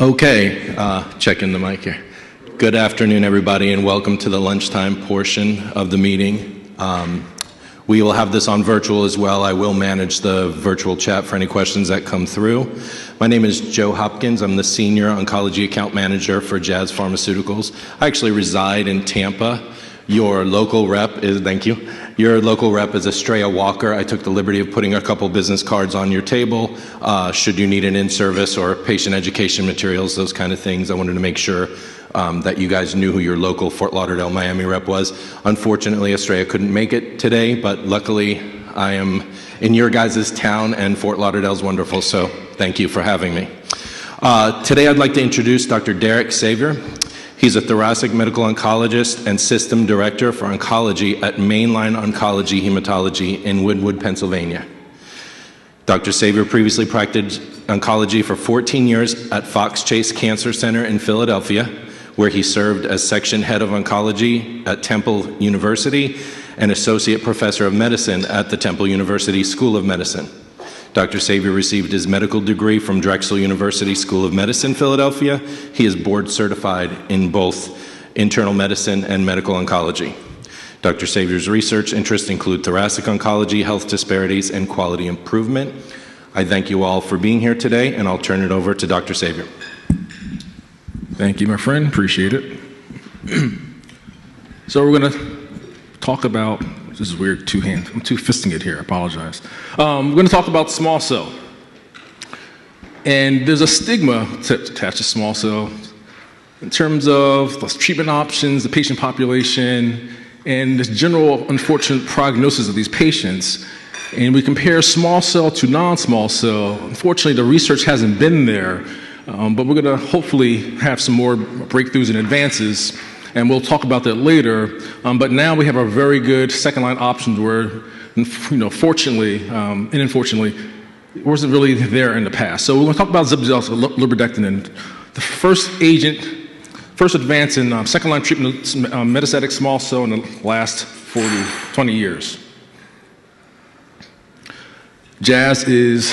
Okay, checking the mic here. Good afternoon, everybody, and welcome to the lunchtime portion of the meeting. We will have this on virtual as well. I will manage the virtual chat for any questions that come through. My name is Joe Hopkins. I'm the Senior Oncology Account Manager for Jazz Pharmaceuticals. I actually reside in Tampa. Your local rep is, thank you. Your local rep is Estrella Walker. I took the liberty of putting a couple business cards on your table. Should you need an in-service or patient education materials, those kind of things. I wanted to make sure that you guys knew who your local Fort Lauderdale, Miami rep was. Unfortunately, Estrella couldn't make it today, but luckily I am in your guys' town and Fort Lauderdale's wonderful, so thank you for having me. Today I'd like to introduce Dr. Derek Savior. He's a thoracic medical oncologist and system director for oncology at Mainline Oncology Hematology in Woodwood, Pennsylvania. Dr. Savior previously practiced oncology for 14 years at Fox Chase Cancer Center in Philadelphia, where he served as section head of oncology at Temple University and associate professor of medicine at the Temple University School of Medicine. Dr. Savior received his medical degree from Drexel University School of Medicine, Philadelphia. He is board certified in both internal medicine and medical oncology. Dr. Savior's research interests include thoracic oncology, health disparities, and quality improvement. I thank you all for being here today, and I'll turn it over to Dr. Savior. Thank you, my friend. Appreciate it. So we're going to talk about, this is weird, I'm two-fisting it here, I apologize. We're going to talk about small cell. And there's a stigma attached to small cell in terms of the treatment options, the patient population, and the general unfortunate prognosis of these patients. And we compare small cell to non-small cell. Unfortunately, the research hasn't been there, but we're going to hopefully have some more breakthroughs and advances, and we'll talk about that later. But now we have a very good second-line option where, fortunately and unfortunately, it wasn't really there in the past. So we're going to talk about zibzilziliberdectin, the first advance in second-line treatment of metastatic small cell in the last 20 years. Jazz is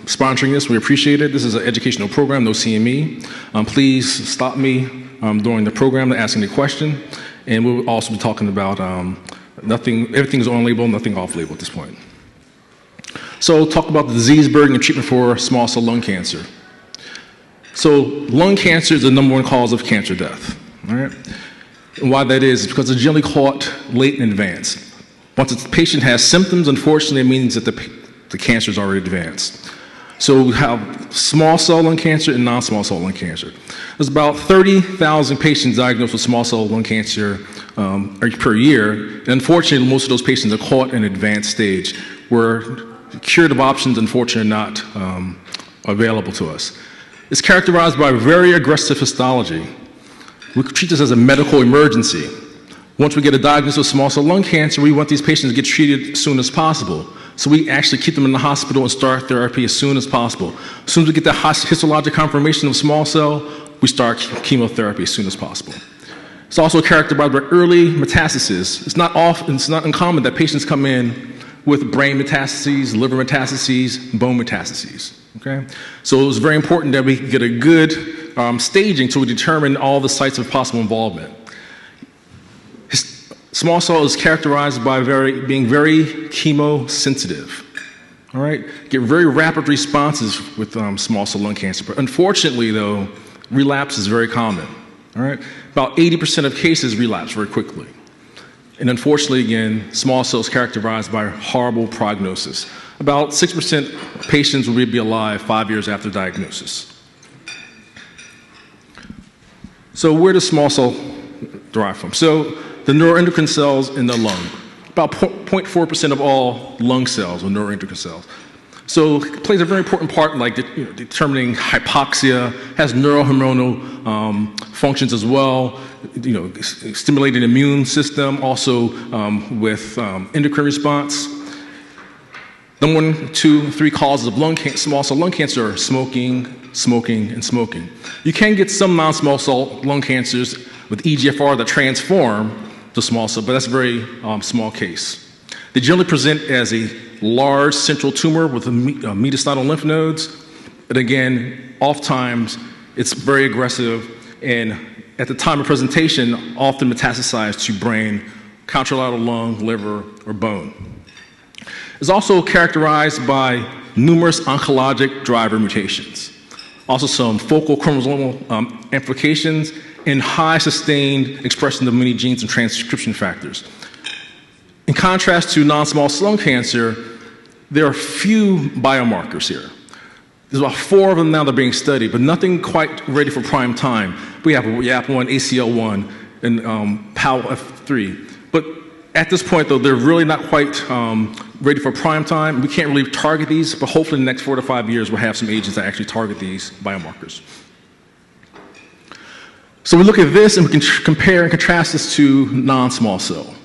sponsoring this. We appreciate it. This is an educational program, no CME. Please stop me during the program to ask any question. And we'll also be talking about everything's on label, nothing off label at this point. So talk about the disease burden and treatment for small cell lung cancer. So lung cancer is the #1 cause of cancer death. All right? And why that is because it's generally caught late in advance. Once the patient has symptoms, unfortunately, it means that the cancer is already advanced. So we have small cell lung cancer and non-small cell lung cancer. There's about 30,000 patients diagnosed with small cell lung cancer per year. And unfortunately, most of those patients are caught in an advanced stage where curative options, unfortunately, are not available to us. It's characterized by very aggressive histology. We treat this as a medical emergency. Once we get a diagnosis of small cell lung cancer, we want these patients to get treated as soon as possible. So we actually keep them in the hospital and start therapy as soon as possible. As soon as we get the histologic confirmation of small cell, we start chemotherapy as soon as possible. It's also characterized by early metastases. It's not uncommon that patients come in with brain metastases, liver metastases, bone metastases. Okay? So it's very important that we get a good staging so we determine all the sites of possible involvement. Small cell is characterized by being very chemosensitive. All right? Get very rapid responses with small cell lung cancer. But unfortunately, though, relapse is very common. All right? About 80% of cases relapse very quickly. And unfortunately, again, small cell is characterized by horrible prognosis. About 6% of patients will be alive 5 years after diagnosis. So where does small cell derive from? So the neuroendocrine cells in the lung. About 0.4% of all lung cells are neuroendocrine cells. So it plays a very important part in determining hypoxia, has neurohormonal functions as well, stimulating the immune system, also with endocrine response. Number 1, 2, 3 causes of small cell lung cancer are smoking, and smoking. You can get some non-small cell lung cancers with EGFR that transform to small cell, but that's a very small case. They generally present as a large central tumor with metastatic lymph nodes, but again, oftentimes It's very aggressive, and at the time of presentation, often metastasized to brain, contralateral lung, liver, or bone. It's also characterized by numerous oncologic driver mutations, also some focal chromosomal amplifications, and high sustained expression of many genes and transcription factors. In contrast to non-small cell lung cancer, there are few biomarkers here. There's about 4 of them now that are being studied, but nothing quite ready for prime time. We have YAP1, ACL1, and PAL-F3. But at this point, though, they're really not quite ready for prime time. We can't really target these, but hopefully in the next 4 to 5 years, we'll have some agents that actually target these biomarkers. So we look at this and we can compare and contrast this to non-small cell.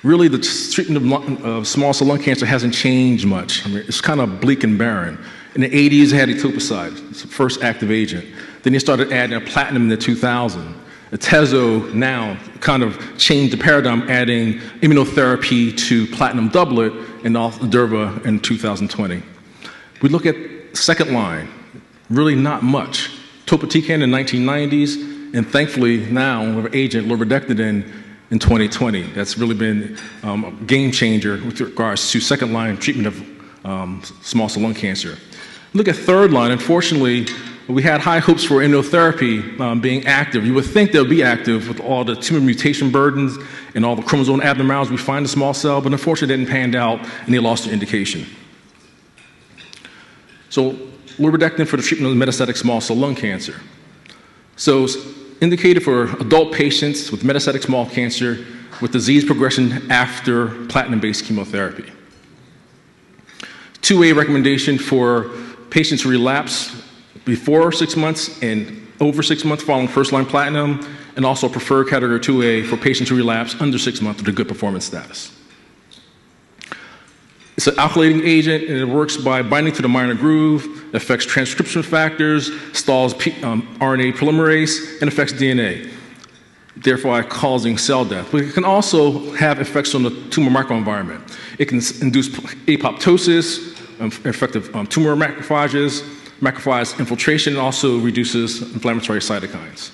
Really, the treatment of small cell lung cancer hasn't changed much. I mean, it's kind of bleak and barren. In the 80s, they had etoposide, it's the first active agent. Then they started adding platinum in the 2000s. Atezo now kind of changed the paradigm, adding immunotherapy to platinum doublet and also Durva in 2020. We look at second line, really not much. Topotecan in the 1990s, and thankfully now we have an agent, lurbinectedin, in 2020. That's really been a game changer with regards to second line treatment of small cell lung cancer. Look at third line. Unfortunately, we had high hopes for immunotherapy being active. You would think they'll be active with all the tumor mutation burdens and all the chromosome abnormalities we find in small cell, but unfortunately it didn't pan out and they lost their indication. So, lurbinectedin for the treatment of metastatic small cell lung cancer. So, it's indicated for adult patients with metastatic small cancer with disease progression after platinum-based chemotherapy. 2A recommendation for patients who relapse before 6 months and over 6 months following first-line platinum, and also preferred category 2A for patients who relapse under 6 months with a good performance status. It's an alkylating agent, and it works by binding to the minor groove, affects transcription factors, stalls RNA polymerase, and affects DNA, therefore causing cell death. But it can also have effects on the tumor microenvironment. It can induce apoptosis, effective tumor macrophages, macrophage infiltration, and also reduces inflammatory cytokines.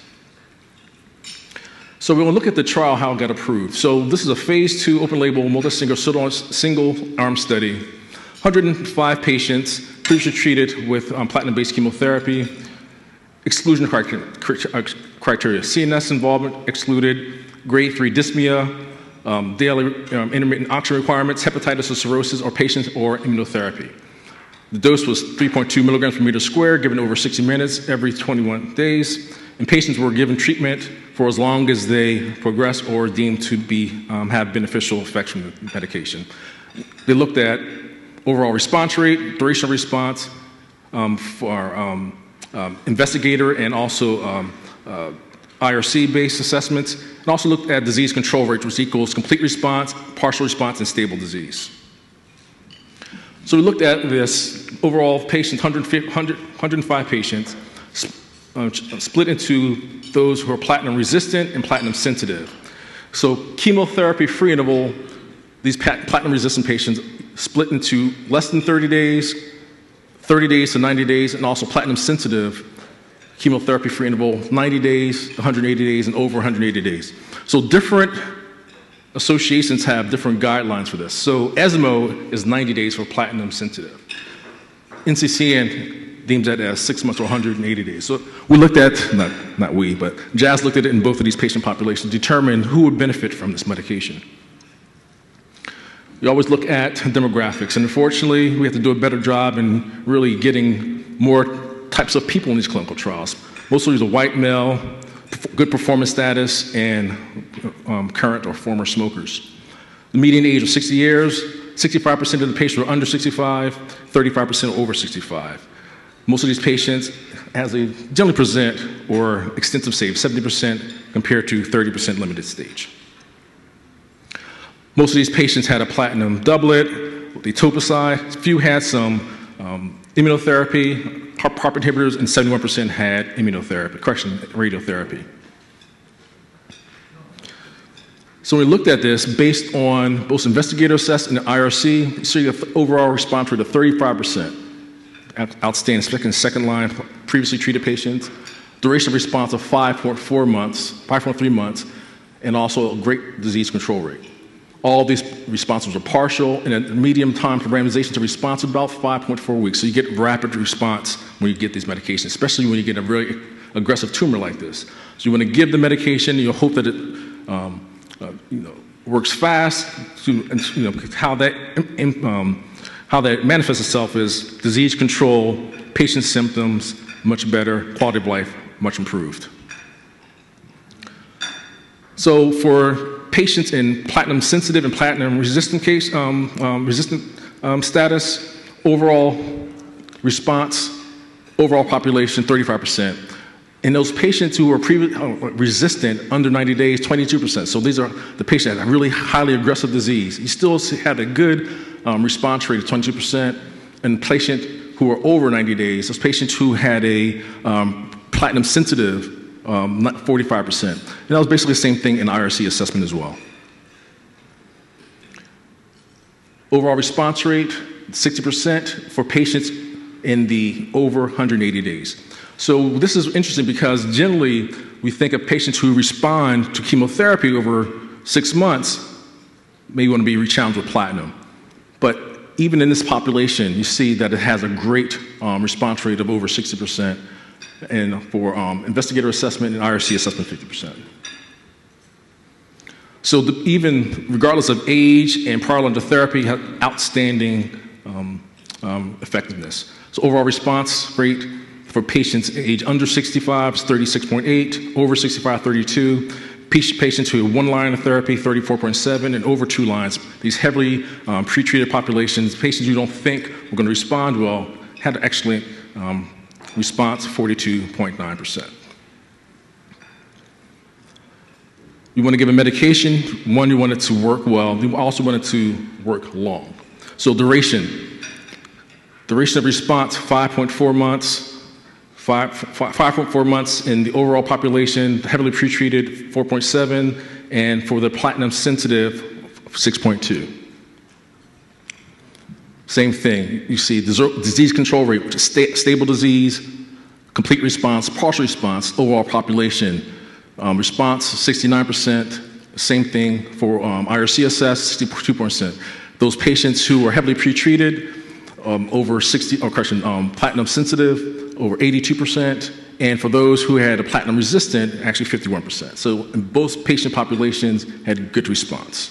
So we're going to look at the trial, how it got approved. So this is a phase 2 open-label, single-arm study. 105 patients previously treated with platinum-based chemotherapy. Exclusion criteria: CNS involvement excluded, grade 3 dyspnea, daily intermittent oxygen requirements, hepatitis or cirrhosis, or patients or immunotherapy. The dose was 3.2 milligrams per meter squared, given over 60 minutes every 21 days. And patients were given treatment for as long as they progressed or deemed to have beneficial effects from the medication. They looked at overall response rate, duration of response for investigator and also IRC-based assessments, and also looked at disease control rate, which equals complete response, partial response, and stable disease. So we looked at this overall patients, 105 patients, split into those who are platinum resistant and platinum sensitive. So chemotherapy-free interval, these platinum resistant patients split into less than 30 days, 30 days to 90 days, and also platinum sensitive chemotherapy-free interval, 90 days, 180 days, and over 180 days. So different associations have different guidelines for this. So ESMO is 90 days for platinum sensitive. NCCN deems that as 6 months or 180 days. So we looked at, not we, but Jazz looked at it in both of these patient populations, determined who would benefit from this medication. We always look at demographics, and unfortunately, we have to do a better job in really getting more types of people in these clinical trials. Mostly the white male, good performance status, and current or former smokers. The median age was 60 years, 65% of the patients were under 65, 35% over 65. Most of these patients, as they generally present, or extensive stage, 70% compared to 30% limited stage. Most of these patients had a platinum doublet with etoposide. A few had some immunotherapy, PARP inhibitors, and 71% had radiotherapy. So when we looked at this, based on both investigator assessed and the IRC, you see the overall response rate of 35%. outstanding, especially in second-line previously treated patients. Duration of response of 5.3 months, and also a great disease control rate. All of these responses are partial, and a medium time for randomization to response is about 5.4 weeks. So you get rapid response when you get these medications, especially when you get a really aggressive tumor like this. So you want to give the medication, you hope that it works fast. How that manifests itself is disease control, patient symptoms much better, quality of life much improved. So for patients in platinum sensitive and platinum resistant status, overall response, overall population 35%. In those patients who were resistant under 90 days, 22%. So these are the patients that have really highly aggressive disease. You still had a good response rate of 22%. And patients who were over 90 days, those patients who had a platinum sensitive, 45%. And that was basically the same thing in IRC assessment as well. Overall response rate, 60% for patients in the over 180 days. So this is interesting because generally we think of patients who respond to chemotherapy over 6 months may want to be rechallenged with platinum. But even in this population, you see that it has a great response rate of over 60%, and for investigator assessment and IRC assessment, 50%. So even regardless of age and prior lines of therapy, have outstanding effectiveness. So overall response rate for patients age under 65 is 36.8, over 65, 32. Patients who have 1 line of therapy, 34.7, and over 2 lines. These heavily pretreated populations, patients who don't think were going to respond well, had an excellent response, 42.9%. You want to give a medication, one, you want it to work well, you also want it to work long. So duration of response, 5.4 months, 5.4 months in the overall population, heavily pretreated, 4.7, and for the platinum sensitive, 6.2. Same thing, you see disease control rate, stable disease, complete response, partial response, overall population. Response, 69%, same thing for IRC assess, 62%. Those patients who were heavily pretreated, platinum sensitive, over 82%, and for those who had a platinum resistant, actually 51%. So in both patient populations had good response.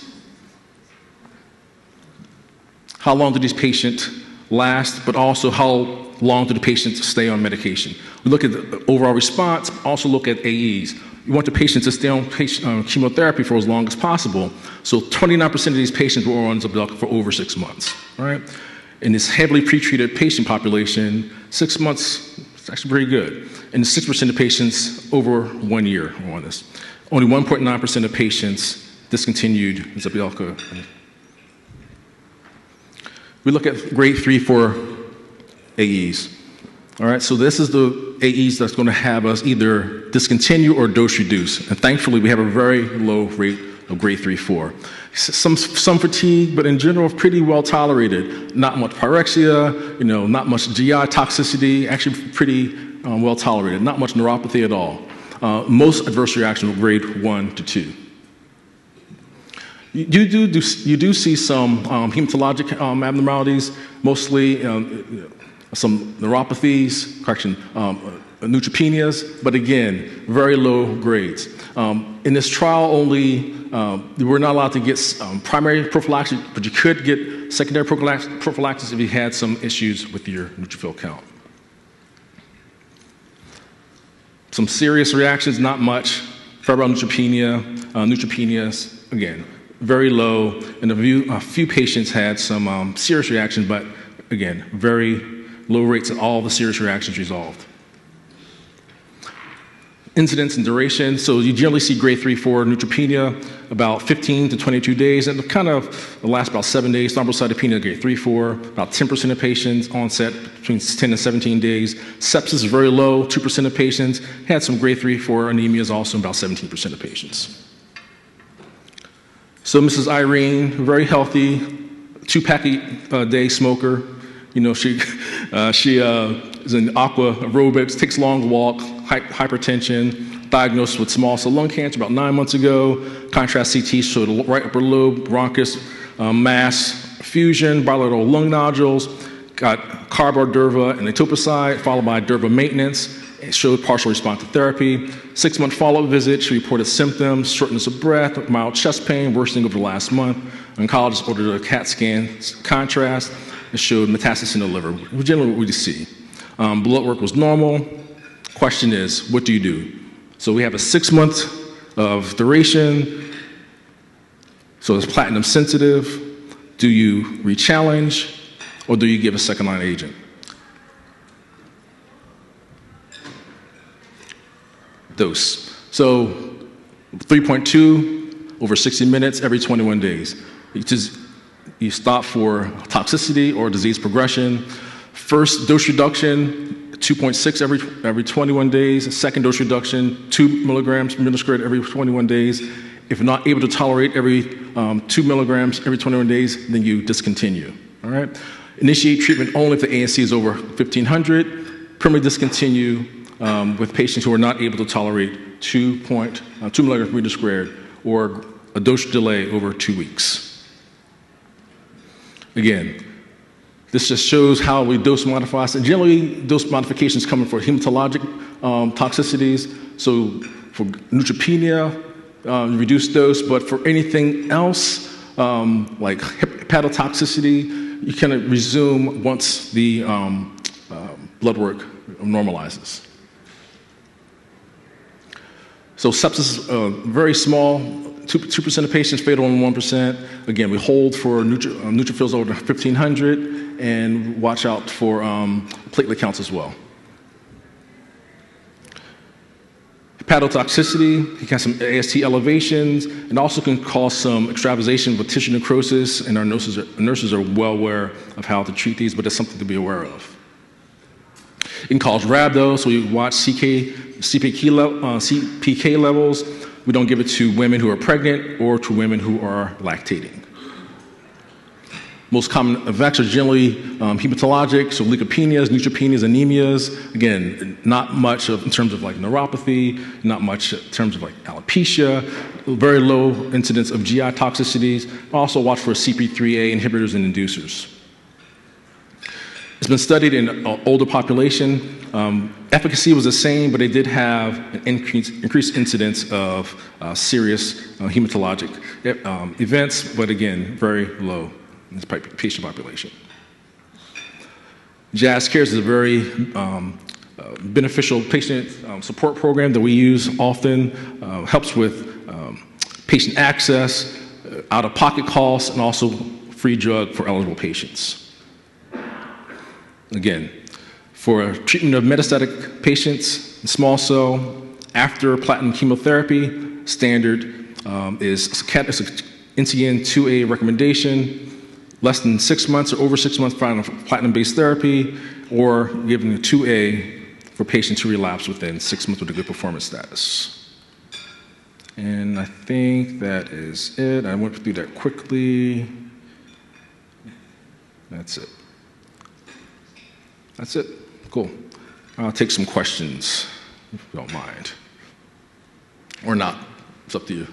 How long do these patients last, but also how long do the patients stay on medication? We look at the overall response, also look at AEs. You want the patients to stay on chemotherapy for as long as possible. So 29% of these patients were on Zepzelca for over 6 months, right? In this heavily pretreated patient population, 6 months is actually pretty good. And 6% of patients over 1 year were on this. Only 1.9% of patients discontinued Zepzelca. We look at grade 3 for AEs. All right, so this is the AEs that's going to have us either discontinue or dose reduce. And thankfully, we have a very low rate of grade 3/4. Some fatigue, but in general, pretty well tolerated. Not much pyrexia, not much GI toxicity, actually pretty well tolerated. Not much neuropathy at all. Most adverse reactions were grade 1 to 2. You do see some hematologic abnormalities, mostly some neuropathies, neutropenias, but again, very low grades. In this trial, you were not allowed to get primary prophylaxis, but you could get secondary prophylaxis if you had some issues with your neutrophil count. Some serious reactions, not much. Febrile neutropenia, neutropenias, again, very low. And a few patients had some serious reactions, but again, very low rates of all the serious reactions resolved. Incidence and duration, so you generally see grade 3/4 neutropenia about 15 to 22 days, and it kind of lasts about 7 days. Thrombocytopenia, grade 3/4, about 10% of patients, onset between 10 and 17 days. Sepsis is very low, 2% of patients. Had some grade 3/4 anemias also, about 17% of patients. So Mrs. Irene, very healthy, 2-pack a day smoker. She is in aqua aerobics, takes long walk, hypertension, diagnosed with small cell lung cancer about 9 months ago. Contrast CT showed a right upper lobe bronchus mass fusion, bilateral lung nodules, got carbar, durva, and etoposide, followed by durva maintenance. It showed partial response to therapy. 6-month follow-up visit, she reported symptoms, shortness of breath, mild chest pain, worsening over the last month. Oncologist ordered a CAT scan contrast. It showed metastasis in the liver, generally what we see. Blood work was normal. Question is, what do you do? So we have a 6-month of duration. So it's platinum sensitive. Do you re-challenge, or do you give a second-line agent? Dose. So 3.2 over 60 minutes every 21 days. You stop for toxicity or disease progression. First dose reduction, 2.6 every 21 days. Second dose reduction, 2 milligrams per meter squared every 21 days. If you're not able to tolerate every 2 milligrams every 21 days, then you discontinue. All right. Initiate treatment only if the ANC is over 1,500. Permanently discontinue with patients who are not able to tolerate 2 milligrams per meter squared or a dose delay over 2 weeks. Again, this just shows how we dose modify. So generally, dose modifications coming for hematologic toxicities. So for neutropenia, reduce dose, but for anything else, like hepatotoxicity, you can resume once the blood work normalizes. So sepsis, very small, 2% of patients fatal in 1%. Again, we hold for neutrophils over 1,500 and watch out for platelet counts as well. Hepatotoxicity, it has some AST elevations, and also can cause some extravasation with tissue necrosis, and our nurses are well aware of how to treat these, but it's something to be aware of. It can cause rhabdo, so we watch CPK levels. We don't give it to women who are pregnant or to women who are lactating. Most common effects are generally hematologic, so leukopenias, neutropenias, anemias. Again, not much in terms of like neuropathy, not much in terms of like alopecia, very low incidence of GI toxicities. Also watch for CP3A inhibitors and inducers. It's been studied in an older population. Efficacy was the same, but they did have an increased incidence of serious hematologic events, but again, very low in this patient population. Jazz Cares is a very beneficial patient support program that we use often, helps with patient access, out-of-pocket costs, and also free drug for eligible patients. Again, for treatment of metastatic patients, small cell, after platinum chemotherapy, standard is NCN2A recommendation, less than 6 months or over 6 months following platinum-based therapy, or giving a 2A for patients who relapse within 6 months with a good performance status. And I think that is it. I went through that quickly. That's it. That's it. Cool. I'll take some questions, if you don't mind. Or not. It's up to you.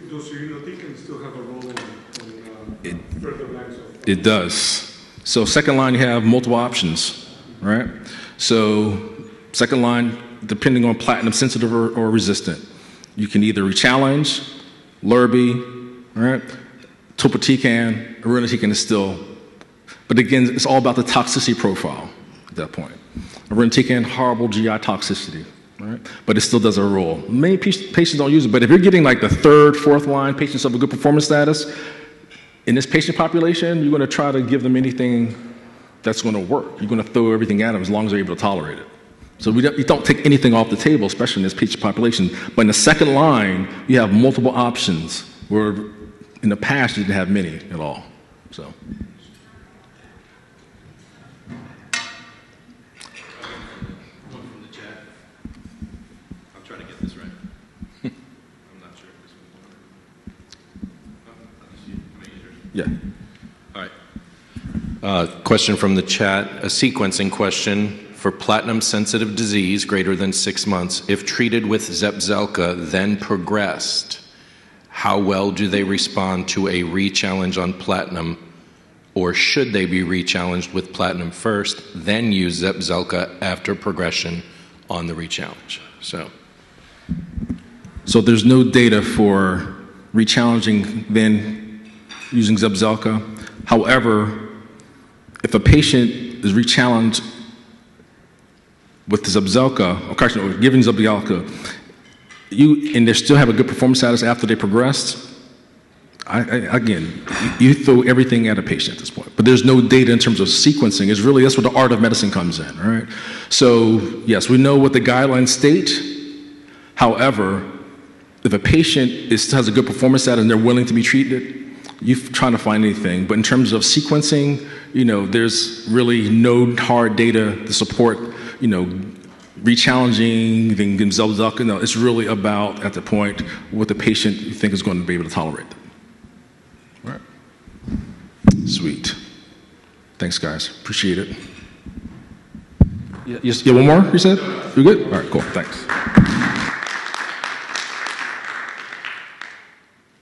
Does irinotecan still have a role in further lines of... It does. So second line, you have multiple options, right? So second line, depending on platinum sensitive or resistant, you can either re-challenge, Lurby, right? Topotecan, irinotecan is still, but again, it's all about the toxicity profile at that point. Irinotecan, horrible GI toxicity, right? But it still does a role. Many patients don't use it, but if you're getting like the third, fourth line, patients have a good performance status, in this patient population, you're going to try to give them anything that's going to work. You're going to throw everything at them as long as they're able to tolerate it. So you don't take anything off the table, especially in this patient population. But in the second line, you have multiple options, where in the past you didn't have many at all. So. Yeah. All right. Question from the chat, a sequencing question. For platinum-sensitive disease greater than 6 months, if treated with Zepzelca, then progressed, how well do they respond to a re-challenge on platinum? Or should they be re-challenged with platinum first, then use Zepzelca after progression on the re-challenge? So there's no data for re-challenging, then using Zepzelca. However, if a patient is re-challenged with the Zepzelca, or giving Zepzelca, and they still have a good performance status after they progressed, again, you throw everything at a patient at this point. But there's no data in terms of sequencing. That's where the art of medicine comes in, right? So, yes, we know what the guidelines state. However, if a patient has a good performance status and they're willing to be treated, you're trying to find anything. But in terms of sequencing, there's really no hard data to support, re-challenging, then Zepzelca. No, it's really about, at the point, what the patient you think is going to be able to tolerate. Right. Sweet. Thanks, guys. Appreciate it. Yeah, one more, you said? You're good? All right, cool. Thanks.